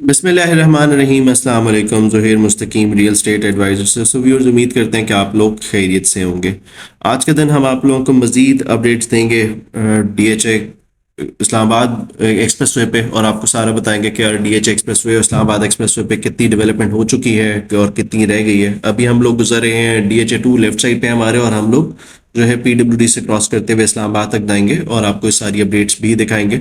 बिस्मिल्लाहिर्रहमानिर्रहीम। अस्सलाम वालेकुम। ज़ुहैर मुस्तकीम रियल एस्टेट एडवाइज़र से व्यूअर्स, उम्मीद करते हैं कि आप लोग खैरियत से होंगे। आज के दिन हम आप लोगों को मज़ीद अपडेट्स देंगे डीएचए इस्लामाबाद एक्सप्रेसवे पे, और आपको सारा बताएंगे कि डीएचए एक्सप्रेसवे और इस्लामाबाद एक्सप्रेसवे पे कितनी डेवलपमेंट हो चुकी है और कितनी रह गई है। अभी हम लोग गुजर रहे हैं डीएचए 2 लेफ्ट साइड पे हमारे, और हम लोग जो है पीडब्ल्यूडी से क्रॉस करते हुए इस्लामाबाद तक जाएंगे और आपको इस सारी अपडेट्स भी दिखाएंगे।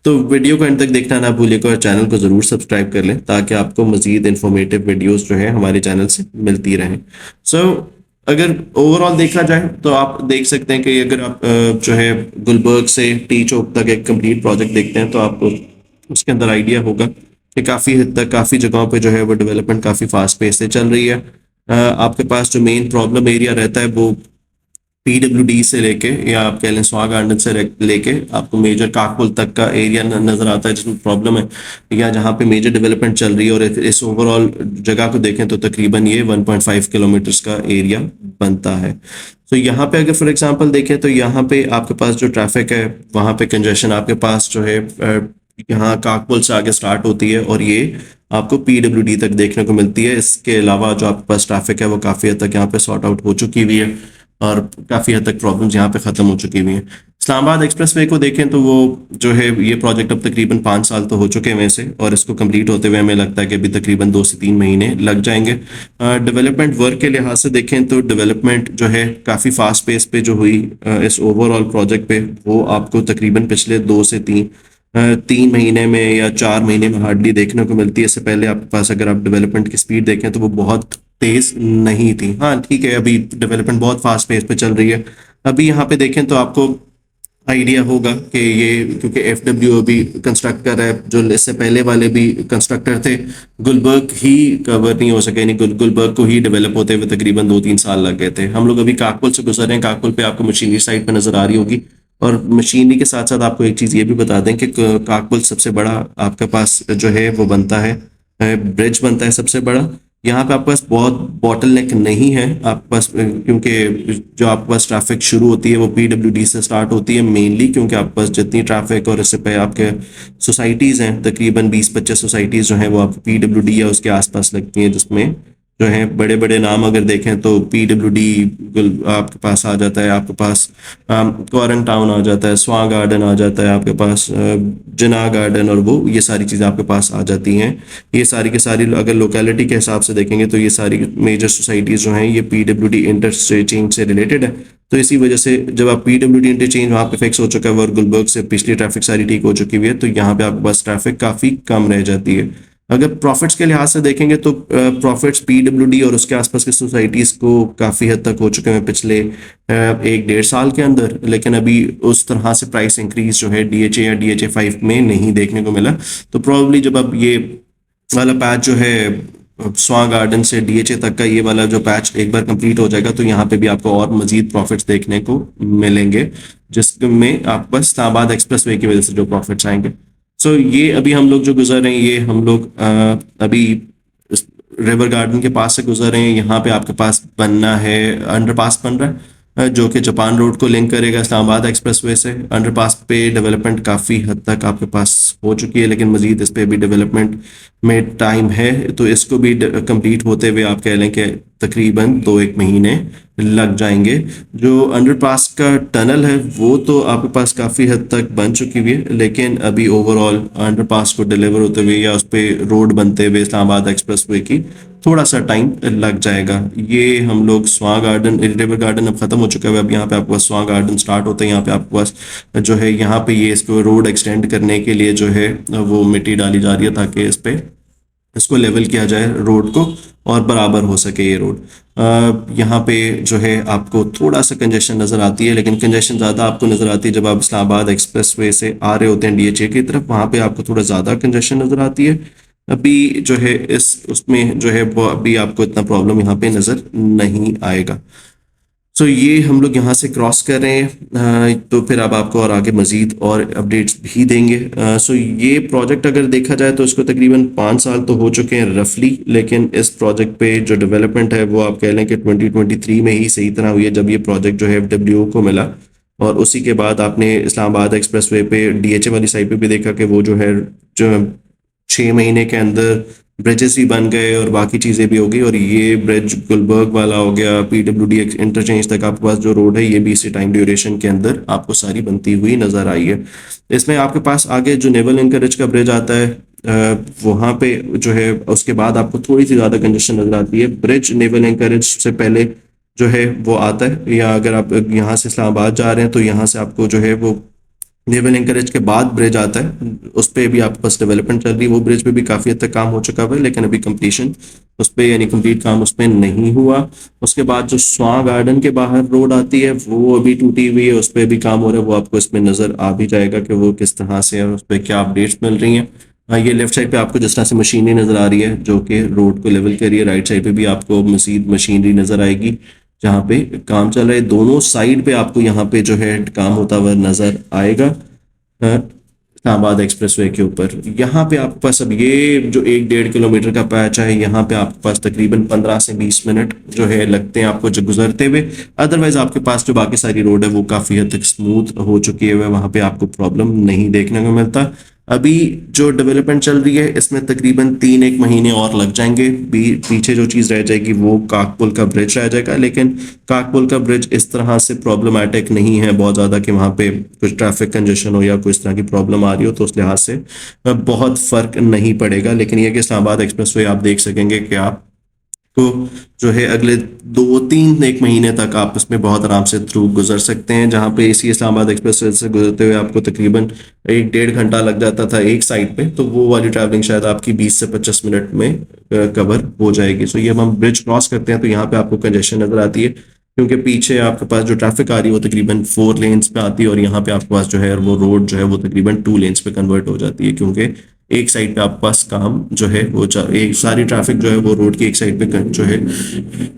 तो वीडियो को एंड तक देखना ना भूलिएगा और चैनल को ज़रूर सब्सक्राइब कर लें ताकि आपको मज़ीद इन्फॉर्मेटिव वीडियोस जो है हमारे चैनल से मिलती रहें। अगर ओवरऑल देखा जाए तो आप देख सकते हैं कि अगर आप जो है गुलबर्ग से टी चौक तक एक कंप्लीट प्रोजेक्ट देखते हैं तो आपको उसके अंदर आइडिया होगा कि काफ़ी हद तक काफ़ी जगहों पे जो है वो डेवलपमेंट काफ़ी फास्ट पेस से चल रही है। आपके पास जो मेन प्रॉब्लम एरिया रहता है वो पीडब्ल्यूडी से लेके, या आप कह लें स्वाग गार्डन से लेके आपको मेजर काकपुल तक का एरिया नजर आता है जिसमें प्रॉब्लम है, या जहाँ पे मेजर डेवलपमेंट चल रही है। और इस ओवरऑल जगह को देखें तो तकरीबन ये 1.5 किलोमीटर्स का एरिया बनता है। तो यहाँ पे अगर फॉर एग्जांपल देखें तो यहाँ पे आपके पास जो ट्रैफिक है वहाँ पे कंजेशन आपके पास जो है यहाँ काकपुल से आगे स्टार्ट होती है और ये आपको पीडब्ल्यूडी तक देखने को मिलती है। इसके अलावा जो आपके पास ट्रैफिक है वो काफ़ी हद तक यहाँ पे सॉर्ट आउट हो चुकी हुई है और काफ़ी हद तक प्रॉब्लम्स यहाँ पे ख़त्म हो चुकी हुई हैं। इस्लामाबाद एक्सप्रेसवे को देखें तो वो जो है ये प्रोजेक्ट अब तकरीबन 5 साल तो हो चुके हैं वैसे, और इसको कंप्लीट होते हुए हमें लगता है कि अभी तकरीबन 2 से 3 महीने लग जाएंगे। डेवलपमेंट वर्क के लिहाज से देखें तो डेवलपमेंट जो है काफ़ी फास्ट पेस पे जो हुई इस ओवरऑल प्रोजेक्ट पे, वो आपको तकरीबन पिछले 2 से 3 महीने में या 4 महीने में हार्डली देखने को मिलती है। इससे पहले आपके पास अगर आप डेवलपमेंट की स्पीड देखें तो वो बहुत तेज नहीं थी। हाँ ठीक है, अभी डेवलपमेंट बहुत फास्ट पेस पे चल रही है। अभी यहाँ पे देखें तो आपको आइडिया होगा कि ये क्योंकि एफडब्ल्यू अभी कंस्ट्रक्ट कर रहा है, जो इससे पहले वाले भी कंस्ट्रक्टर थे गुलबर्ग ही कवर नहीं हो सके, नहीं गुलबर्ग को ही डेवलप होते हुए तकरीबन 2-3 साल लग गए थे। हम लोग अभी काकपुल से गुजर रहे हैं, काकपुल पे आपको मशीनरी साइड पे नजर आ रही होगी। और मशीनरी के साथ साथ आपको एक चीज़ ये भी बता दें कि काकपुल सबसे बड़ा आपके पास जो है वो बनता है ब्रिज बनता है सबसे बड़ा। यहाँ पे आपके पास बहुत बॉटल नेक नहीं है आपके पास, क्योंकि जो आपके पास ट्रैफिक शुरू होती है वो पीडब्ल्यूडी से स्टार्ट होती है मेनली, क्योंकि आपके पास जितनी ट्रैफिक और इससे पे आपके सोसाइटीज़ हैं तकरीबन 20-25 सोसाइटीज़ जो हैं वो आप पीडब्ल्यूडी या उसके आसपास लगती हैं, जिसमें जो है बड़े बड़े नाम अगर देखें तो पीडब्ल्यूडी आपके पास आ जाता है, आपके पास क्वारन टाउन आ जाता है, स्वां गार्डन आ जाता है, आपके पास जना गार्डन, और वो ये सारी चीज़ें आपके पास आ जाती हैं। ये सारी के सारी अगर लोकेलिटी के हिसाब से देखेंगे तो ये सारी मेजर सोसाइटीज़ जो हैं ये पीडब्ल्यूडी इंटरचेंज से रिलेटेड है। तो इसी वजह से जब आप पीडब्ल्यूडी इंटरचेंज वहाँ पे फिक्स हो चुका है और गुलबर्ग से पिछली ट्रैफिक सारी ठीक हो चुकी हुई है, तो यहाँ पे आपके पास ट्रैफिक काफ़ी कम रह जाती है। अगर प्रॉफिट्स के लिहाज से देखेंगे तो प्रॉफिट्स पीडब्ल्यूडी और उसके आसपास की सोसाइटीज़ को काफ़ी हद तक हो चुके हैं पिछले 1-1.5 साल के अंदर, लेकिन अभी उस तरह से प्राइस इंक्रीज जो है डीएचए या डीएचए 5 में नहीं देखने को मिला। तो प्रॉब्ली जब अब ये वाला पैच जो है स्वां गार्डन से डीएचए तक का ये वाला जो पैच एक बार कंप्लीट हो जाएगा तो यहाँ पे भी आपको और मजीद प्रॉफिट्स देखने को मिलेंगे, जिसमें आपको इस्लामाबाद एक्सप्रेसवे की वजह से जो प्रॉफिट्स आएंगे। ये अभी हम लोग जो गुजर रहे हैं ये हम लोग अभी रिवर गार्डन के पास से गुजर रहे हैं। यहाँ पे आपके पास बनना है अंडरपास बन रहा है जो कि जापान रोड को लिंक करेगा इस्लामाबाद एक्सप्रेसवे से। अंडरपास पे डेवलपमेंट काफ़ी हद तक आपके पास हो चुकी है, लेकिन मजीद इस पे भी डेवलपमेंट में टाइम है, तो इसको भी कंप्लीट होते हुए आप कह लें कि तकरीबन 2-1 महीने लग जाएंगे। जो अंडरपास का टनल है वो तो आपके पास काफ़ी हद तक बन चुकी हुई है, लेकिन अभी ओवरऑल अंडरपास को डिलीवर होते हुए या उस पर रोड बनते हुए इस्लामाबाद एक्सप्रेसवे की थोड़ा सा टाइम लग जाएगा। ये हम लोग स्वां गार्डन रिवर गार्डन अब ख़त्म हो चुका है, अब यहाँ पे आपके पास स्वां गार्डन स्टार्ट होता है। यहाँ पे आपके पास जो है यहाँ पे ये इसको रोड एक्सटेंड करने के लिए जो है वो मिट्टी डाली जा रही है ताकि इस पे इसको लेवल किया जाए रोड को और बराबर हो सके ये रोड। यहाँ पे जो है आपको थोड़ा सा कंजेशन नज़र आती है, लेकिन कंजेशन ज़्यादा आपको नज़र आती है जब आप इस्लामाबाद एक्सप्रेसवे से आ रहे होते हैं डीएचए की तरफ, वहाँ पे आपको थोड़ा ज़्यादा कंजेशन नज़र आती है। अभी जो है इस उसमें जो है वो अभी आपको इतना प्रॉब्लम यहाँ पे नज़र नहीं आएगा। ये हम लोग यहाँ से क्रॉस कर रहे हैं, तो फिर अब आपको और आगे मज़ीद और अपडेट्स भी देंगे। ये प्रोजेक्ट अगर देखा जाए तो इसको तकरीबन 5 साल तो हो चुके हैं रफली, लेकिन इस प्रोजेक्ट पे जो डेवलपमेंट है वो आप कह लें कि 2023 में ही सही तरह हुई है, जब ये प्रोजेक्ट जो है एफडब्ल्यू को मिला। और उसी के बाद आपने इस्लामाबाद एक्सप्रेसवे पे डीएचए वाली साइड पे भी देखा कि वो जो है जो 6 महीने के अंदर ब्रिजेस भी बन गए और बाकी चीज़ें भी हो गई, और ये ब्रिज गुलबर्ग वाला हो गया, पीडब्ल्यूडी इंटरचेंज तक आपके पास जो रोड है ये भी इसी टाइम ड्यूरेशन के अंदर आपको सारी बनती हुई नजर आई है। इसमें आपके पास आगे जो नेवल एंकरेज का ब्रिज आता है, वहाँ पे जो है उसके बाद आपको थोड़ी सी ज़्यादा कंजेशन नजर आती है। ब्रिज नेवल एंकरेज से पहले जो है वो आता है, या अगर आप यहाँ से इस्लामाबाद जा रहे हैं तो यहाँ से आपको जो है वो नेवल एंकरेज के बाद ब्रिज आता है, उस पर भी आपके पास डेवलपमेंट चल रही है। वो ब्रिज पे भी काफ़ी हद तक काम हो चुका है, लेकिन अभी कंप्लीशन उस पर यानी कंप्लीट काम उस पर नहीं हुआ। उसके बाद जो स्वां गार्डन के बाहर रोड आती है वो अभी टूटी हुई है, उस पर भी काम हो रहा है, वो आपको इसमें नज़र आ भी जाएगा कि वो किस तरह से है, उस पर क्या अपडेट्स मिल रही हैं। ये लेफ्ट साइड पे आपको जिस तरह से मशीनरी नज़र आ रही है जो कि रोड को लेवल कर रही है, राइट साइड पे भी आपको मजीद मशीनरी नज़र आएगी जहाँ पे काम चल रहा है। दोनों साइड पे आपको यहाँ पे जो है काम होता हुआ नज़र आएगा इस्लामाबाद एक्सप्रेसवे के ऊपर। यहाँ पे आपके पास अब ये जो 1-1.5 किलोमीटर का पैच है, यहाँ पे आपके पास तकरीबन 15 से 20 मिनट जो है लगते हैं आपको जो गुजरते हुए। अदरवाइज आपके पास जो बाकी सारी रोड है वो काफ़ी हद तक स्मूथ हो चुकी है, वहाँ पे आपको प्रॉब्लम नहीं देखने को मिलता। अभी जो डेवलपमेंट चल रही है इसमें तकरीबन 3-1 महीने और लग जाएंगे। पीछे जो चीज़ रह जाएगी वो काकपुल का ब्रिज रह जाएगा, लेकिन काकपुल का ब्रिज इस तरह से प्रॉब्लमैटिक नहीं है बहुत ज़्यादा कि वहाँ पे कुछ ट्रैफिक कंजेशन हो या कोई इस तरह की प्रॉब्लम आ रही हो, तो उस लिहाज से बहुत फ़र्क नहीं पड़ेगा। लेकिन यह कि इस्लामाबाद एक्सप्रेसवे आप देख सकेंगे कि आप को जो है अगले 2-3-1 महीने तक आप इसमें बहुत आराम से थ्रू गुजर सकते हैं। जहाँ पे इसी इस्लामाबाद एक्सप्रेस से गुजरते हुए आपको तकरीबन 1-1.5 घंटा लग जाता था एक साइड पे, तो वो वाली ट्रैवलिंग शायद आपकी 20 से 25 मिनट में कवर हो जाएगी। सो ये हम ब्रिज क्रॉस करते हैं तो यहाँ पे आपको कंजेशन नजर आती है, क्योंकि पीछे आपके पास जो ट्रैफिक आ रही है वो तकरीबन 4 लेन्स पे आती है, और यहाँ पे आपके पास जो है वो रोड जो है वो तकरीबन 2 लेन्स पे कन्वर्ट हो जाती है, क्योंकि एक साइड पे आपके पास काम जो है वो एक सारी ट्रैफिक जो है वो रोड की एक साइड पे जो है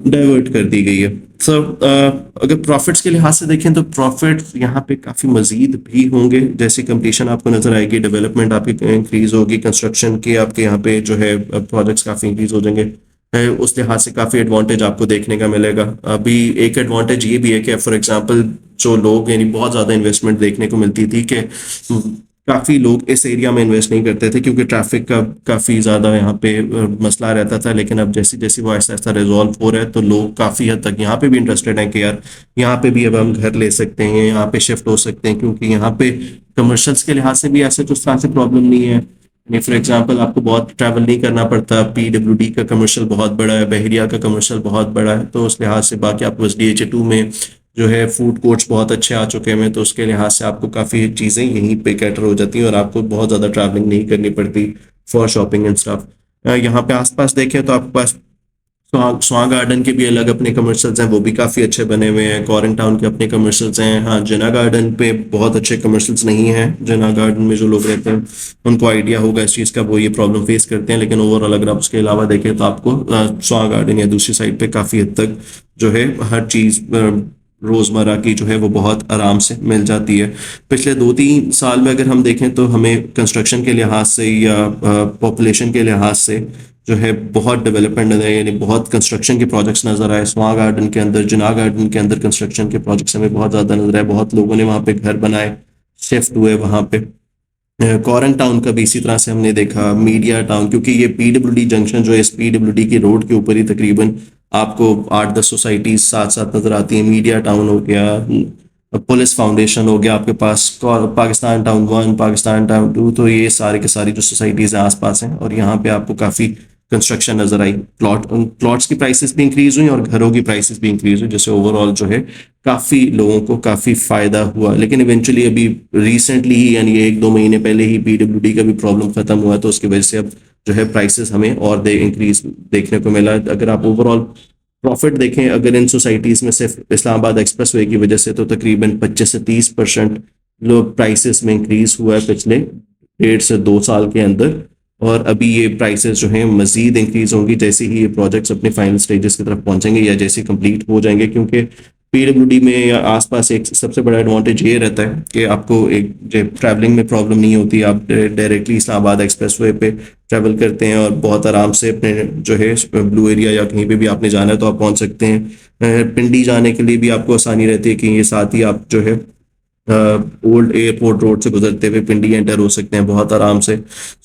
डाइवर्ट कर दी गई है। सो अगर प्रॉफिट्स के लिहाज से देखें तो प्रॉफिट्स यहाँ पे काफ़ी मजीद भी होंगे, जैसे कंप्लीशन आपको नजर आएगी, डेवलपमेंट आपकी इंक्रीज होगी, कंस्ट्रक्शन की आपके यहाँ पे जो है प्रोजेक्ट्स काफ़ी इंक्रीज हो जाएंगे, उस लिहाज से काफ़ी एडवांटेज आपको देखने का मिलेगा। अभी एक एडवांटेज ये भी है कि फॉर एग्जांपल जो लोग यानी बहुत ज़्यादा इन्वेस्टमेंट देखने को मिलती थी कि काफ़ी लोग इस एरिया में इन्वेस्ट नहीं करते थे क्योंकि ट्रैफिक का काफ़ी ज़्यादा यहाँ पे मसला रहता था, लेकिन अब जैसे जैसे वो आहिस्ता आहिस्ता रिजॉल्व हो रहा है तो लोग काफ़ी हद तक यहाँ पे भी इंटरेस्टेड हैं कि यार यहाँ पे भी अब हम घर ले सकते हैं, यहाँ पे शिफ्ट हो सकते हैं, क्योंकि यहाँ पे कमर्शियल्स के लिहाज से भी ऐसे तो उस तरह से प्रॉब्लम नहीं है। फॉर एग्जाम्पल आपको बहुत ट्रैवल नहीं करना पड़ता, पीडब्ल्यूडी का कमर्शियल बहुत बड़ा है, बहरिया का कमर्शियल बहुत बड़ा है, तो उस लिहाज से बाकी आपको बस DHA2 में जो है फूड कोर्ट्स बहुत अच्छे आ चुके हैं, तो उसके लिहाज से आपको काफ़ी चीज़ें यहीं पे कैटर हो जाती हैं और आपको बहुत ज़्यादा ट्रैवलिंग नहीं करनी पड़ती फॉर शॉपिंग एंड स्टफ। यहाँ पे आसपास देखें तो आपके पास स्वां गार्डन के भी अलग अपने कमर्शियल्स हैं, वो भी काफ़ी अच्छे बने हुए हैं। कॉरेन टाउन के अपने कमर्शियल्स हैं। हाँ, जिना गार्डन पे बहुत अच्छे कमर्शियल्स नहीं हैं। जिना गार्डन में जो लोग रहते हैं उनको आइडिया होगा इस चीज़ का, वो ये प्रॉब्लम फेस करते हैं, लेकिन ओवरऑल अगर आप उसके अलावा देखें तो आपको स्वां गार्डन या दूसरी साइड पे काफ़ी हद तक जो है हर चीज़ रोज़मर्रा की जो है वो बहुत आराम से मिल जाती है। पिछले 2-3 साल में अगर हम देखें तो हमें कंस्ट्रक्शन के लिहाज से या पॉपुलेशन के लिहाज से जो है बहुत डेवलपमेंट नजर है, यानी बहुत कंस्ट्रक्शन के प्रोजेक्ट्स नजर आए। स्वां गार्डन के अंदर, जिना गार्डन के अंदर कंस्ट्रक्शन के प्रोजेक्ट्स हमें बहुत ज़्यादा नजर आए, बहुत लोगों ने वहाँ पे घर बनाए, शिफ्ट हुए वहाँ पे। कॉरेन टाउन का भी इसी तरह से हमने देखा। मीडिया टाउन, क्योंकि ये पीडब्ल्यूडी जंक्शन जो है इस पीडब्ल्यूडी की रोड के ऊपर ही तकरीबन आपको 8-10 सोसाइटीज साथ साथ नजर आती हैं। मीडिया टाउन हो गया, पुलिस फाउंडेशन हो गया आपके पास, पाकिस्तान टाउन 1, पाकिस्तान टाउन 2, तो ये सारे के सारी जो सोसाइटीज़ हैं आसपास हैं, और यहाँ पे आपको काफ़ी कंस्ट्रक्शन नजर आई। प्लॉट्स की प्राइसेस भी इंक्रीज हुई और घरों की प्राइसेस भी इंक्रीज हुई, जिससे ओवरऑल जो है काफ़ी लोगों को काफ़ी फ़ायदा हुआ। लेकिन इवेंचुअली अभी रिसेंटली ही यानी 1-2 महीने पहले ही पीडब्ल्यूडी का भी प्रॉब्लम ख़त्म हुआ, तो उसकी वजह से अब जो है प्राइसेस हमें और इंक्रीज देखने को मिला। अगर आप ओवरऑल प्रॉफिट देखें अगर इन सोसाइटीज़ में सिर्फ इस्लामाबाद एक्सप्रेसवे की वजह से, तो तकरीबन 25 से 30% लोग प्राइसेस में इंक्रीज हुआ है पिछले 1.5 से 2 साल के अंदर, और अभी ये प्राइसेस जो हैं मजीद इंक्रीज होंगी जैसे ही ये प्रोजेक्ट्स अपने फाइनल स्टेजेस की तरफ पहुंचेंगे या जैसे कंप्लीट हो जाएंगे। क्योंकि पीडब्ल्यूडी में या आसपास एक सबसे बड़ा एडवांटेज ये रहता है कि आपको एक जो ट्रैवलिंग में प्रॉब्लम नहीं होती, आप डायरेक्टली इस्लामाबाद एक्सप्रेसवे पे ट्रैवल करते हैं और बहुत आराम से अपने जो है ब्लू एरिया या कहीं पे भी आपने जाना है तो आप पहुंच सकते हैं। पिंडी जाने के लिए भी आपको आसानी रहती है कि ये साथ ही आप जो है ओल्ड एयरपोर्ट रोड से गुजरते हुए पिंडी एंटर हो सकते हैं बहुत आराम से।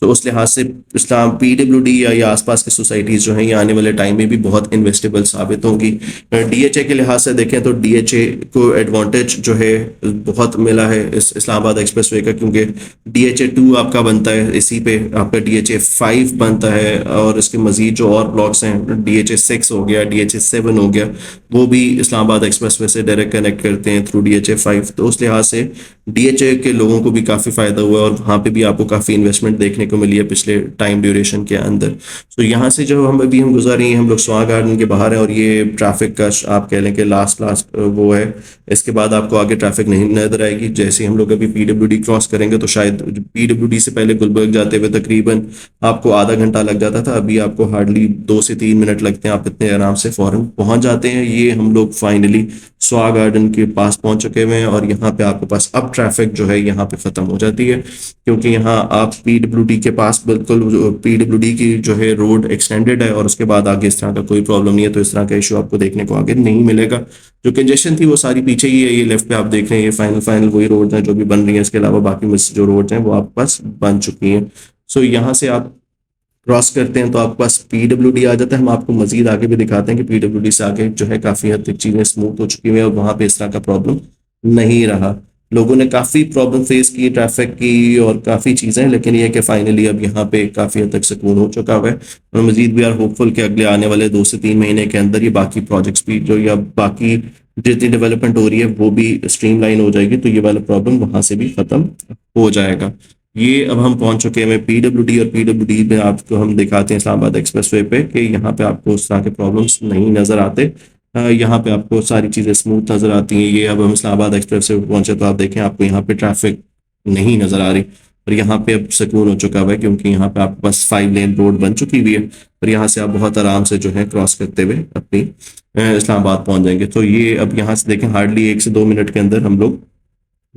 तो उस लिहाज से इस्लाम पीडब्ल्यूडी या ये आसपास की सोसाइटीज़ जो हैं ये आने वाले टाइम में भी बहुत इन्वेस्टेबल साबित होंगी। डीएचए के लिहाज से देखें तो डीएचए को एडवांटेज जो है बहुत मिला है इस इस्लामाबाद एक्सप्रेसवे का, क्योंकि डीएचए 2 आपका बनता है, इसी पे आपका डीएचए 5 बनता है, और इसके मजीद जो और ब्लॉक्स हैं डीएचए 6 हो गया, डीएचए 7 हो गया, वो भी इस्लामाबाद एक्सप्रेसवे से डायरेक्ट कनेक्ट करते हैं थ्रू डीएचए 5। तो उस लिहाज से डीएचए के लोगों को भी काफ़ी फ़ायदा हुआ और वहाँ पे भी आपको काफ़ी इन्वेस्टमेंट देखने को मिली है पिछले टाइम ड्यूरेशन के अंदर। तो यहाँ से जो हम गुजर रही हैं, हम लोग स्वां गार्डन के बाहर हैं, और ये ट्रैफिक का आप कह लें कि लास्ट वो है। इसके बाद आपको आगे ट्रैफिक नहीं नजर आएगी। जैसे ही हम लोग अभी पीडब्ल्यूडी क्रॉस करेंगे तो शायद पीडब्ल्यूडी से पहले गुलबर्ग जाते हुए तकरीबन आपको आधा घंटा लग जाता था, अभी आपको हार्डली 2 से 3 मिनट लगते हैं, आप इतने आराम से फौरन पहुंच जाते हैं। ये हम लोग फाइनली स्वां गार्डन के पास पहुंच चुके हुए हैं, और यहाँ पे आपके पास अब ट्रैफिक जो है यहाँ पे खत्म हो जाती है, क्योंकि यहाँ आप पीडब्ल्यूडी के पास बिल्कुल पीडब्ल्यूडी की जो है रोड एक्सटेंडेड है, और उसके बाद आगे इस तरह का कोई प्रॉब्लम नहीं है। तो इस तरह का इशू आपको देखने को आगे नहीं मिलेगा। जो कंजेशन थी वो सारी पीछे ही है। ये लेफ्ट पे आप देख रहे हैं, ये फाइनल वही रोड हैं जो भी बन रही हैं, इसके अलावा बाकी जो रोड हैं वो आपके पास बन चुकी हैं। सो यहाँ से आप क्रॉस करते हैं तो आपके पास पीडब्ल्यूडी आ जाता है। हम आपको मजीद आगे भी दिखाते हैं कि पीडब्ल्यूडी से आगे जो है काफ़ी हद तक चीज़ें स्मूथ हो चुकी हैं, और वहाँ पे इस तरह का प्रॉब्लम नहीं रहा। लोगों ने काफ़ी प्रॉब्लम फेस की ट्रैफिक की और काफ़ी चीज़ें, लेकिन ये है कि फाइनली अब यहाँ पे काफ़ी हद तक सुकून हो चुका हुआ है। और मजीद भी आर होपफुल कि अगले आने वाले 2 से 3 महीने के अंदर ये बाकी प्रोजेक्ट्स भी जो या बाकी जितनी डेवलपमेंट हो रही है वो भी स्ट्रीमलाइन हो जाएगी, तो ये वाला प्रॉब्लम वहाँ से भी ख़त्म हो जाएगा। ये अब हम पहुंच चुके हैं पीडब्ल्यूडी, और पीडब्ल्यूडी में आपको हम दिखाते हैं इस्लामाबाद एक्सप्रेसवे पे कि यहाँ पे आपको उस तरह के प्रॉब्लम्स नहीं नज़र आते। यहाँ पे आपको सारी चीज़ें स्मूथ नज़र आती हैं। ये अब हम इस्लामाबाद एक्सप्रेसवे पे पहुंचे तो आप देखें आपको यहाँ पे ट्रैफिक नहीं नज़र आ रही, और यहाँ पे अब सुकून हो चुका हुआ है, क्योंकि यहाँ पे आपके पास 5 लेन रोड बन चुकी हुई है, और यहाँ से आप बहुत आराम से जो है क्रॉस करते हुए अपनी इस्लामाबाद पहुंच जाएंगे। तो ये अब यहाँ से देखें हार्डली 1 से 2 मिनट के अंदर हम लोग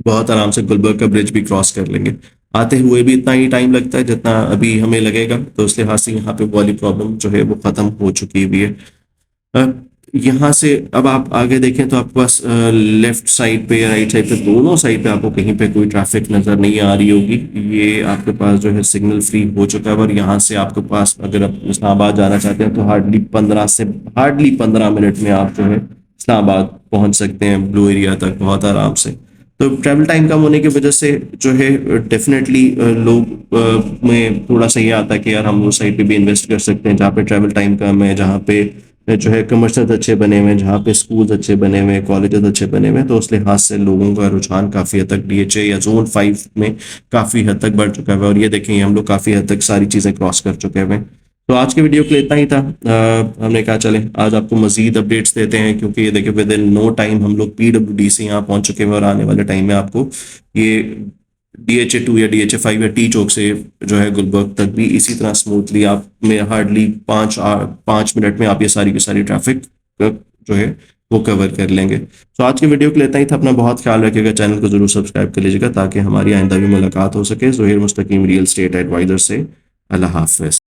बहुत आराम से गुलबर्ग का ब्रिज भी क्रॉस कर लेंगे। आते हुए भी इतना ही टाइम लगता है जितना अभी हमें लगेगा, तो इस लिहाज से यहाँ पे वाली प्रॉब्लम जो है वो ख़त्म हो चुकी हुई है। अ, यहाँ से अब आप आगे देखें तो आपके पास लेफ्ट साइड पे या राइट साइड पे, दोनों साइड पे आपको कहीं पे कोई ट्रैफिक नज़र नहीं आ रही होगी। ये आपके पास जो है सिग्नल फ्री हो चुका है, और यहाँ से आपके पास अगर आप इस्लामाबाद जाना चाहते हैं तो हार्डली 15 मिनट में आप जो है इस्लामाबाद पहुँच सकते हैं ब्लू एरिया तक बहुत आराम से। तो ट्रैवल टाइम कम होने की वजह से जो है डेफिनेटली लोग में थोड़ा सा ये आता है कि यार हम उस साइड पे भी इन्वेस्ट कर सकते हैं जहाँ पे ट्रैवल टाइम कम है, जहाँ पे जो है कमर्शियल अच्छे बने हुए हैं, जहाँ पे स्कूल्स अच्छे बने हुए हैं, कॉलेजेस अच्छे बने हुए हैं। तो उस लिहाज से लोगों का रुझान काफ़ी हद तक डीएचए या जोन 5 में काफ़ी हद तक बढ़ चुका है, और ये देखें हम लोग काफ़ी हद तक सारी चीज़ें क्रॉस कर चुके हैं। तो आज के वीडियो के लिए इतना ही था। हमने कहा चलें आज आपको मजीद अपडेट्स देते हैं, क्योंकि ये देखिए विद इन नो टाइम हम लोग पीडब्ल्यूडी से यहाँ पहुँच चुके हैं, और आने वाले टाइम में आपको ये डीएचए 2 या डीएचए 5 या टी चौक से जो है गुलबर्ग तक भी इसी तरह स्मूथली आप में हार्डली 5 मिनट में आप ये सारी की सारी ट्रैफिक जो है वो कवर कर लेंगे। तो आज की वीडियो के लिए इतना ही था। अपना बहुत ख्याल रखिएगा, चैनल को जरूर सब्सक्राइब कर लीजिएगा ताकि हमारी आइंदा भी मुलाकात हो सके। ज़ुहैर मुस्तकीम रियल स्टेट एडवाइजर से। अल्लाह हाफ़िज़।